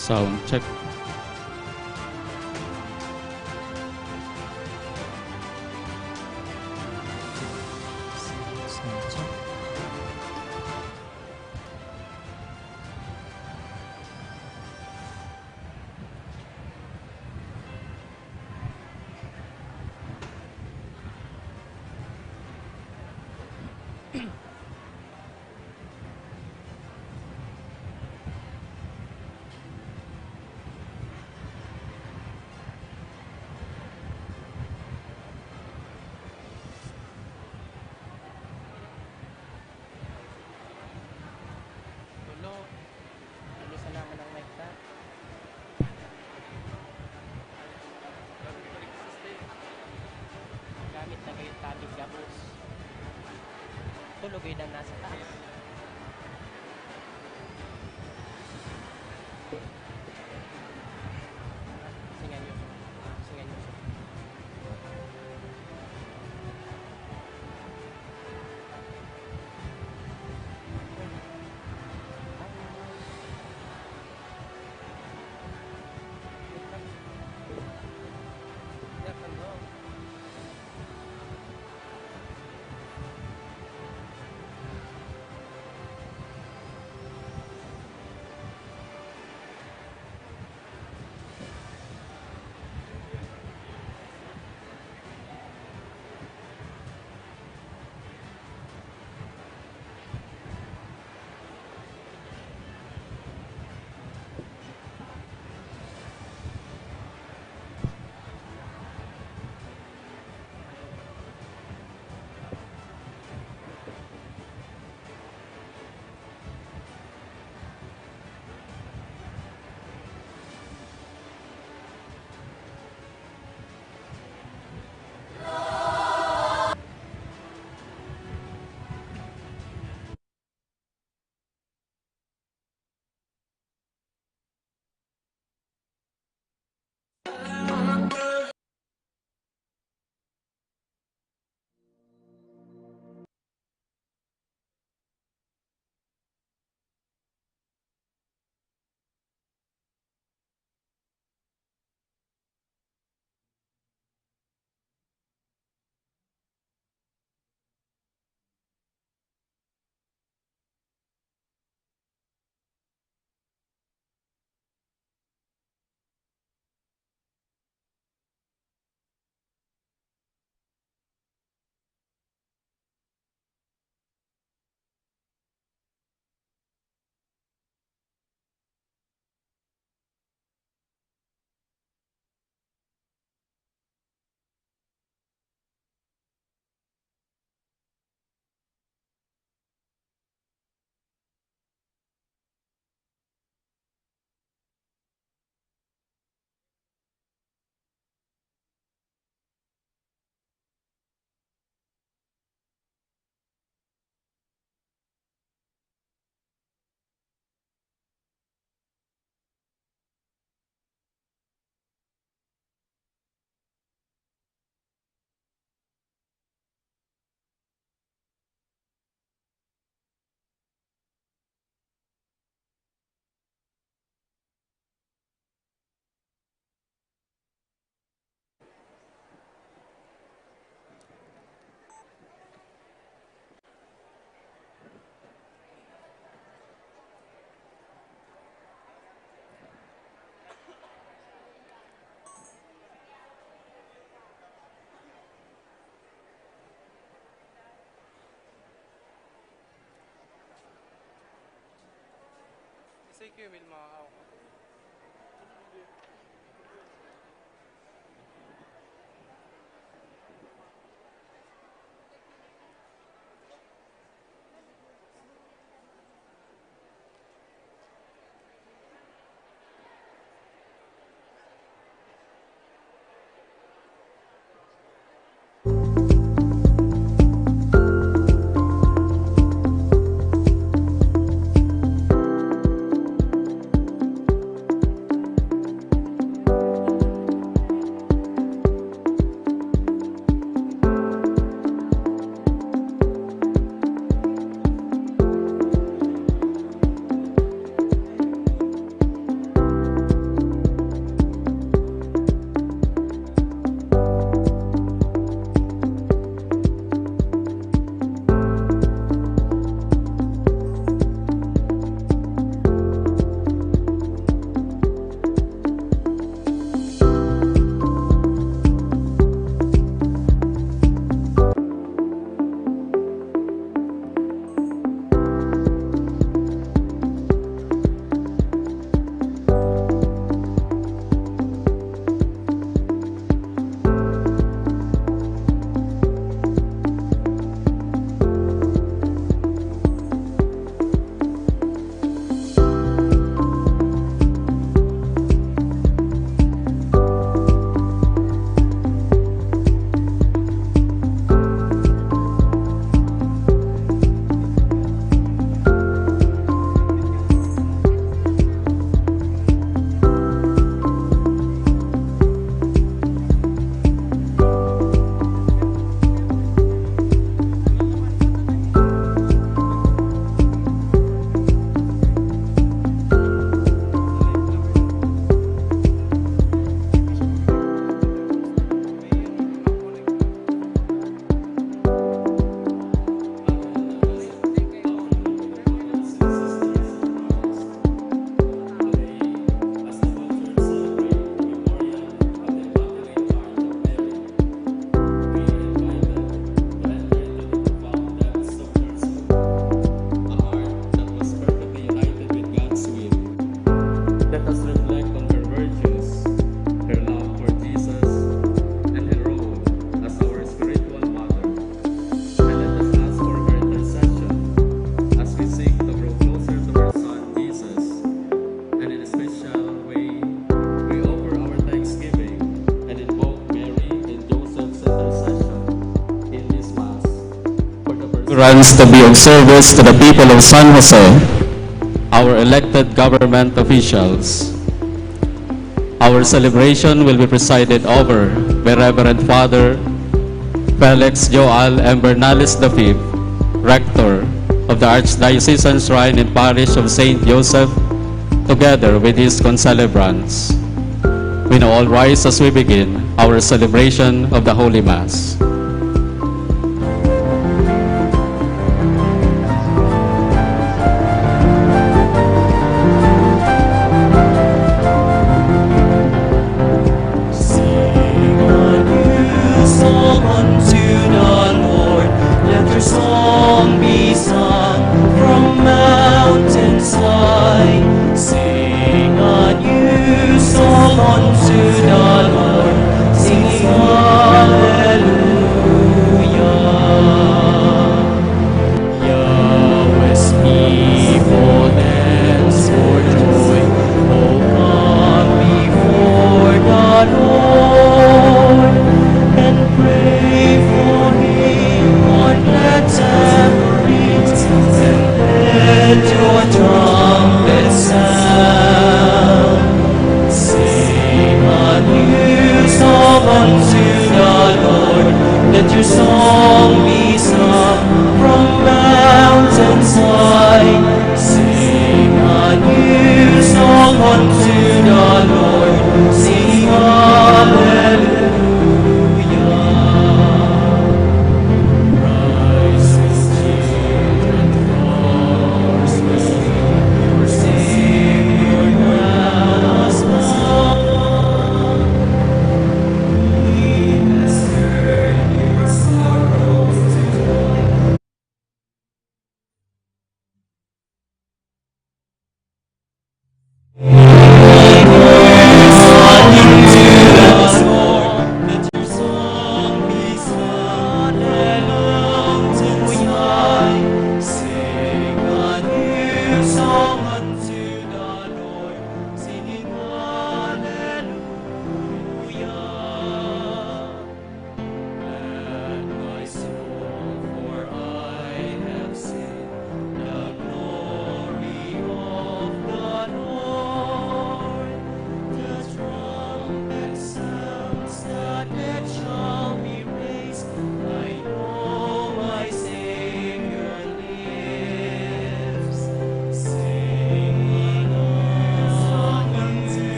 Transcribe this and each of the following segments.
Sound check. Sound check. Bilisan naman ang mic na. Gamit na kayo tabig gabos. Tulog yun ang nasa taas. Singan nyo. Singan nyo. CQ will makakaw. runs to be of service to the people of San Jose, our elected government officials. Our celebration will be presided over by Reverend Father Felix Joal M. Bernales V, Rector of the Archdiocesan Shrine and Parish of St. Joseph, together with his concelebrants. We now all rise as we begin our celebration of the Holy Mass.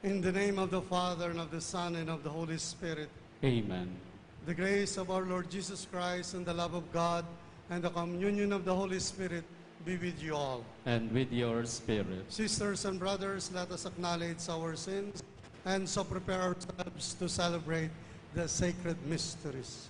In the name of the Father, and of the Son, and of the Holy Spirit. Amen. The grace of our Lord Jesus Christ, and the love of God, and the communion of the Holy Spirit be with you all. And with your spirit. Sisters and brothers, let us acknowledge our sins, and so prepare ourselves to celebrate the sacred mysteries.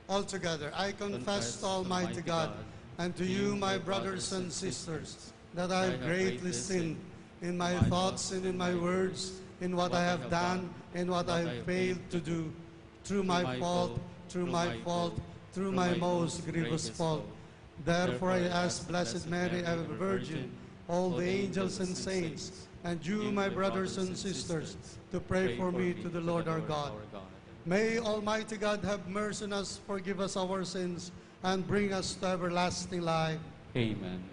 Altogether, I confess to Almighty God, and to you, my brothers and sisters, that I have greatly sinned in my thoughts and in my words, in what I have done and what I have failed to do, through my fault, through my most grievous fault. Therefore I ask Blessed Mary, ever Virgin, all the angels and saints, and you, my brothers and sisters, to pray for me to the Lord our God. May Almighty God have mercy on us, forgive us our sins, and bring us to everlasting life. Amen.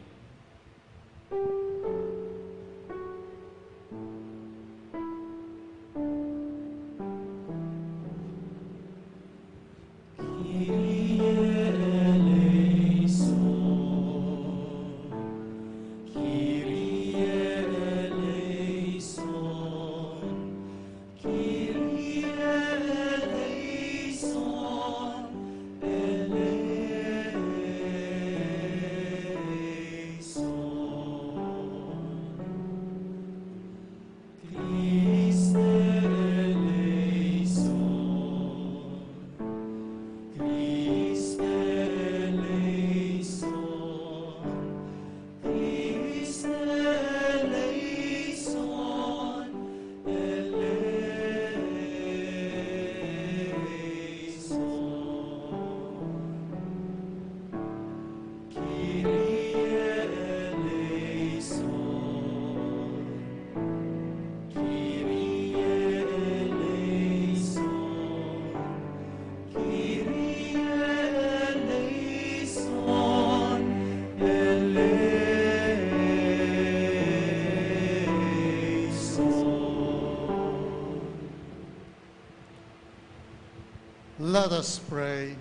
Let us pray.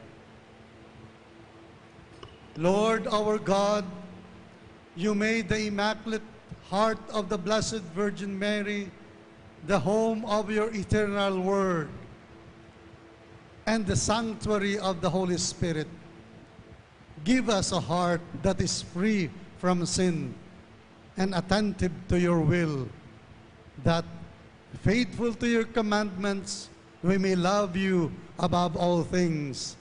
Lord our God, you made the Immaculate Heart of the Blessed Virgin Mary the home of your eternal Word and the sanctuary of the Holy Spirit. Give us a heart that is free from sin and attentive to your will, that, faithful to your commandments, we may love you above all things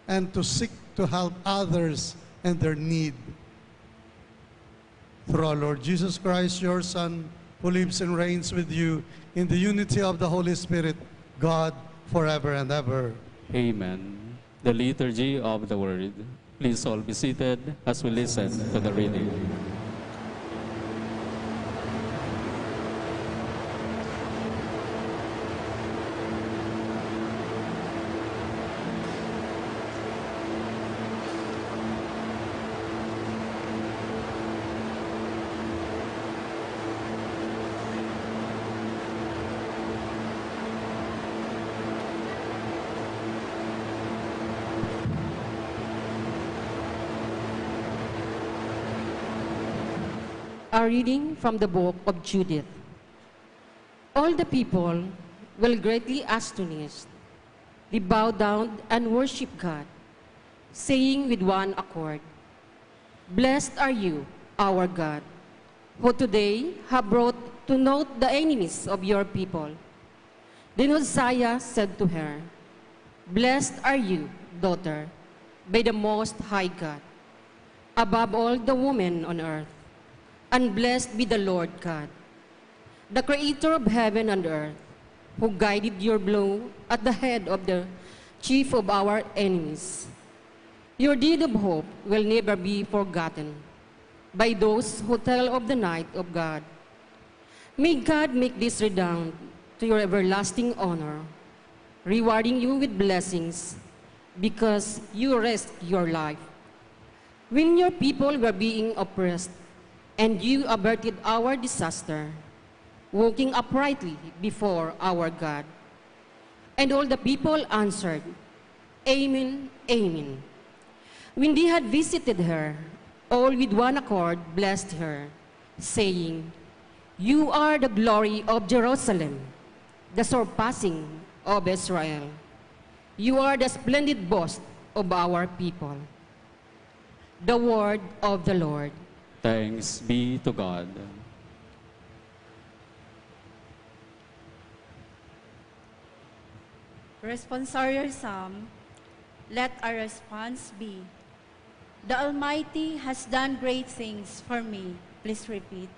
and to seek to help others in their need. Through our Lord Jesus Christ, your Son, who lives and reigns with you in the unity of the Holy Spirit, God, forever and ever. Amen. The Liturgy of the Word. Please all be seated as we listen to the reading. A reading from the book of Judith. All the people will greatly astonished. They bow down and worship God, saying with one accord, Blessed are you, our God, who today have brought to note the enemies of your people. Then Hosea said to her, Blessed are you, daughter, by the Most High God, above all the women on earth. And blessed be the Lord God, the creator of heaven and earth, who guided your blow at the head of the chief of our enemies. Your deed of hope will never be forgotten by those who tell of the night of God. May God make this redound to your everlasting honor, rewarding you with blessings because you risked your life. When your people were being oppressed, and you averted our disaster, walking uprightly before our God. And all the people answered, Amen, Amen. When they had visited her, all with one accord blessed her, saying, You are the glory of Jerusalem, the surpassing of Israel. You are the splendid boast of our people. The word of the Lord. Thanks be to God. Responsorial Psalm, let our response be, The Almighty has done great things for me. Please repeat.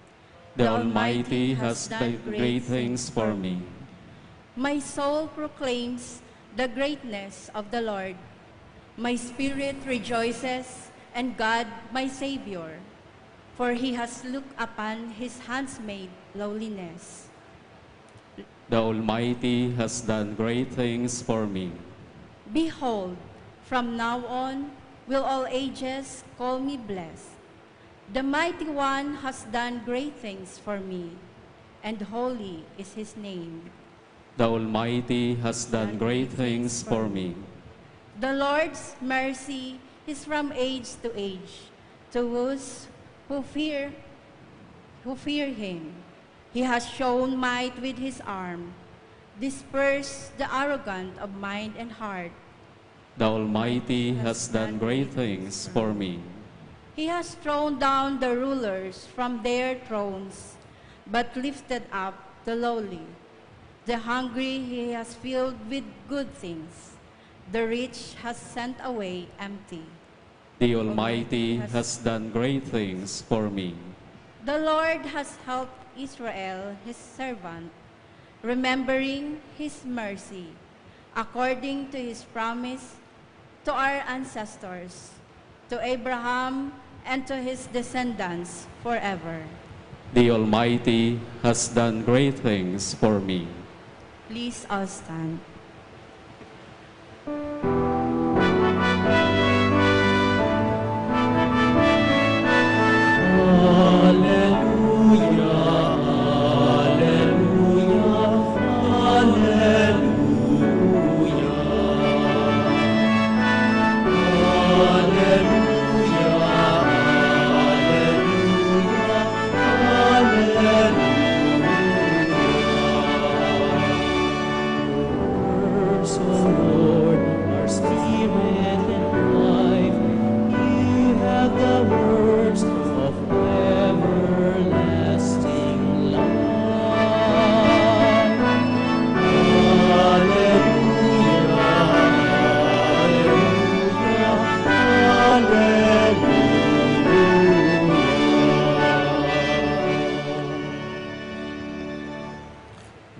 The Almighty has done great things for me. My soul proclaims the greatness of the Lord. My spirit rejoices in God my Savior, for he has looked upon his handmaid's lowliness. The Almighty has done great things for me. Behold, from now on will all ages call me blessed. The Mighty One has done great things for me, and holy is his name. The Almighty has done great things for me. The Lord's mercy is from age to age, to those who fear him. He has shown might with his arm, dispersed the arrogant of mind and heart. The Almighty has done great things for me. He has thrown down the rulers from their thrones, but lifted up the lowly. The hungry he has filled with good things. The rich has sent away empty. The Almighty has done great things for me. The Lord has helped Israel, his servant, remembering his mercy, according to his promise to our ancestors, to Abraham and to his descendants forever. The Almighty has done great things for me. Please all stand.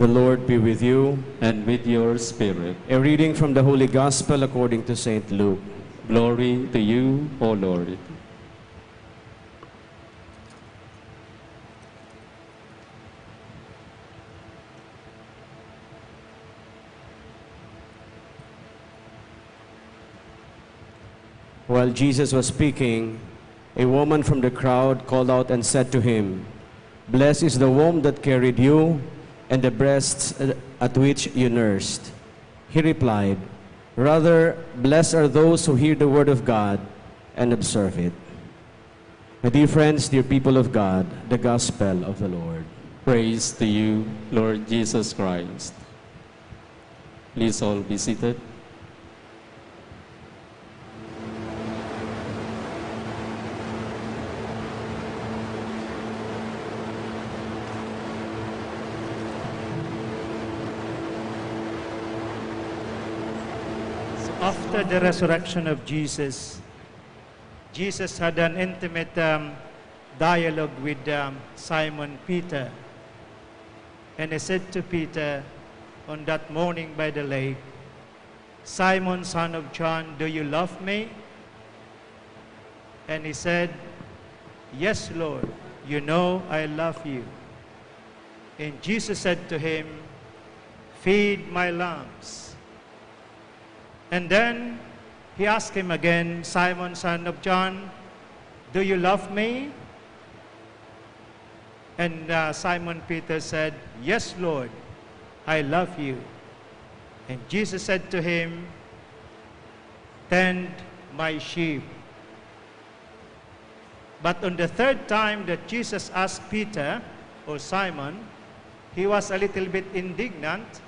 Lord be with you. and with your spirit. A reading from the Holy Gospel according to St. Luke. Glory to you, O Lord. While Jesus was speaking, a woman from the crowd called out and said to him, "Blessed is the womb that carried you, and the breasts at which you nursed." He replied, "Rather, blessed are those who hear the word of God and observe it." My dear friends, dear people of God, the Gospel of the Lord. Praise to you, Lord Jesus Christ. Please all be seated. After the resurrection of Jesus, Jesus had an intimate dialogue with Simon Peter. And he said to Peter on that morning by the lake, "Simon, son of John, do you love me?" And he said, "Yes, Lord, you know I love you." And Jesus said to him, "Feed my lambs." And then he asked him again, "Simon, son of John, do you love me?" And Simon Peter said, "Yes, Lord, I love you." And Jesus said to him, "Tend my sheep." But on the third time that Jesus asked Peter or Simon, he was a little bit indignant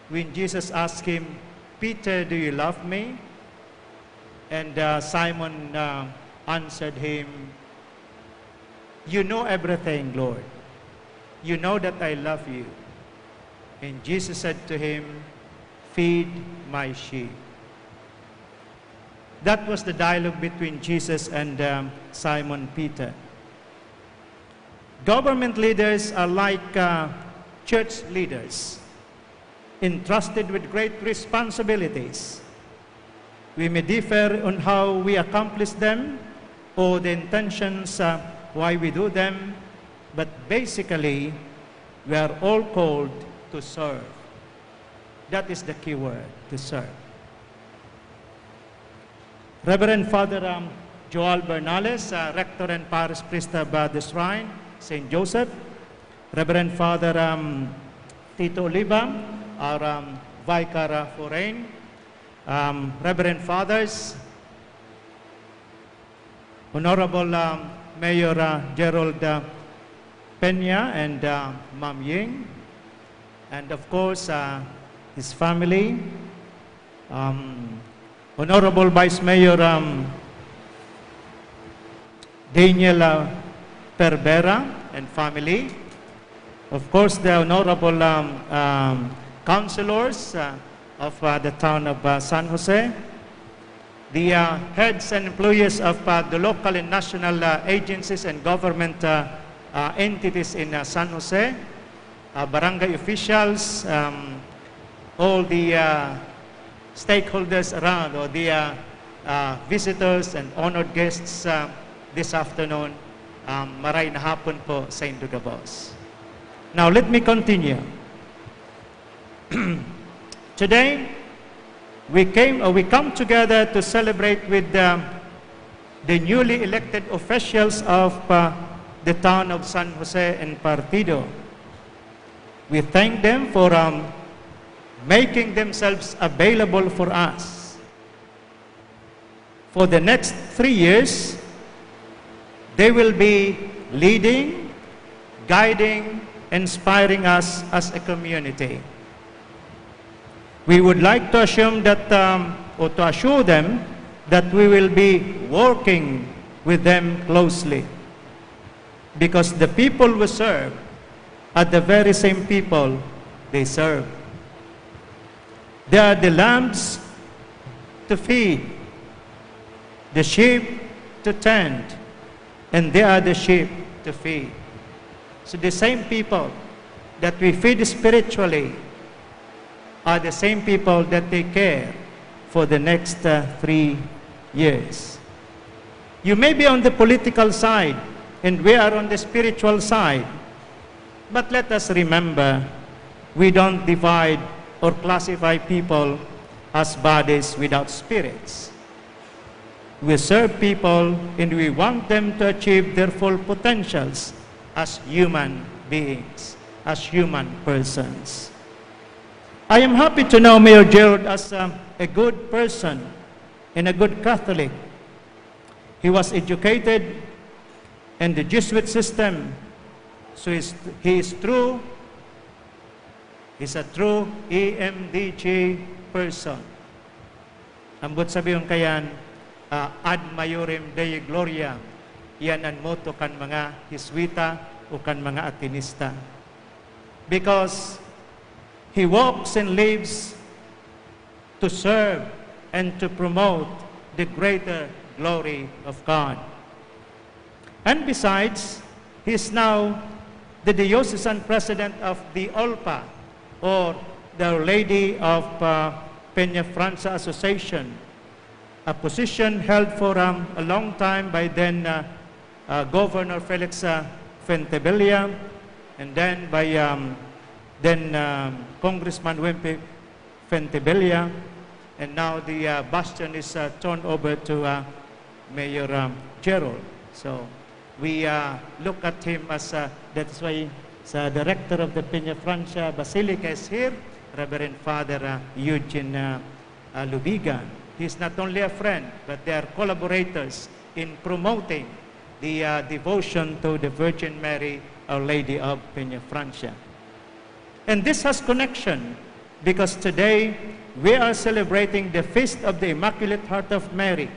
when Jesus asked him, "Peter, do you love me?" And Simon answered him, "You know everything, Lord. You know that I love you." And Jesus said to him, "Feed my sheep." That was the dialogue between Jesus and Simon Peter. Government leaders are like church leaders, entrusted with great responsibilities. We may differ on how we accomplish them or the intentions why we do them, but basically, we are all called to serve. That is the key word, to serve. Reverend Father Joel Bernales, Rector and Parish Priest of the Shrine, St. Joseph. Reverend Father Tito Oliva, our Vicar Foreign, Reverend Fathers, Honorable Mayor Gerald Peña and Ma'am Ying, and of course his family, Honorable Vice Mayor Daniel Perbera and family, of course the Honorable councilors of the town of San Jose, the heads and employees of the local and national agencies and government entities in San Jose, barangay officials, all the stakeholders around, or the visitors and honored guests this afternoon. Maray na hapon po sa Indugabos. Now let me continue. Today, we come together to celebrate with the newly elected officials of the town of San Jose and Partido. We thank them for making themselves available for us. For the next 3 years, they will be leading, guiding, inspiring us as a community. We would like to assume that, or to assure them that we will be working with them closely, because the people we serve are the very same people they serve. They are the lambs to feed, the sheep to tend, and they are the sheep to feed. So the same people that we feed spiritually are the same people that take care for the next 3 years. You may be on the political side, and we are on the spiritual side. But let us remember, we don't divide or classify people as bodies without spirits. We serve people and we want them to achieve their full potentials as human beings, as human persons. I am happy to know Mayor Gerald as a good person and a good Catholic. He was educated in the Jesuit system, so he is true. He's a true EMDG person. Ambot sabiyon kayan, ad maiorem Dei Gloria, yan ang motto kan mga Hiswita o kan mga Atinista. Because he walks and lives to serve and to promote the greater glory of God. And besides, he is now the diocesan president of the OLPA, or the Our Lady of Peña Francia Association, a position held for a long time by then Governor Felix Fentebella, and then by Congressman Wempe Fentebella, and now the bastion is turned over to Mayor Gerald. So we look at him as, that's why the director of the Peña Francia Basilica is here, Reverend Father Eugene Lubigan. He's not only a friend, but they are collaborators in promoting the devotion to the Virgin Mary, Our Lady of Peña Francia. And this has connection because today we are celebrating the Feast of the Immaculate Heart of Mary,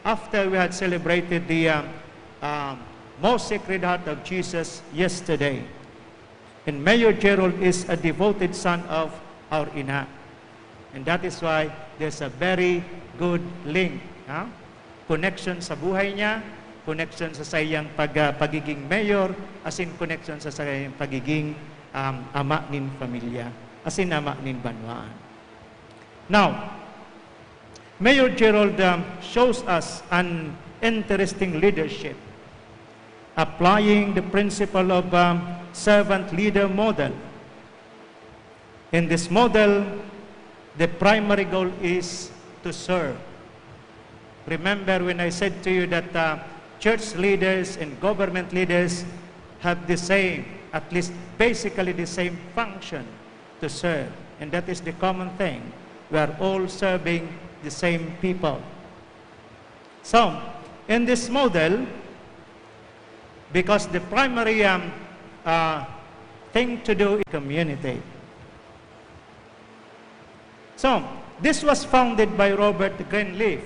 after we had celebrated the Most Sacred Heart of Jesus yesterday. And Mayor Gerald is a devoted son of our Ina. And that is why there's a very good link. Connection sa buhay niya, connection sa sayang pagiging mayor, as in connection sa sayang pagiging ama nin pamilya, as in ama nin banwaan. Now, Mayor Gerald shows us an interesting leadership, applying the principle of servant-leader model. In this model, the primary goal is to serve. Remember when I said to you that church leaders and government leaders have the same, at least basically the same function, to serve. And that is the common thing. We are all serving the same people. So, in this model, because the primary thing to do is community. So, this was founded by Robert Greenleaf.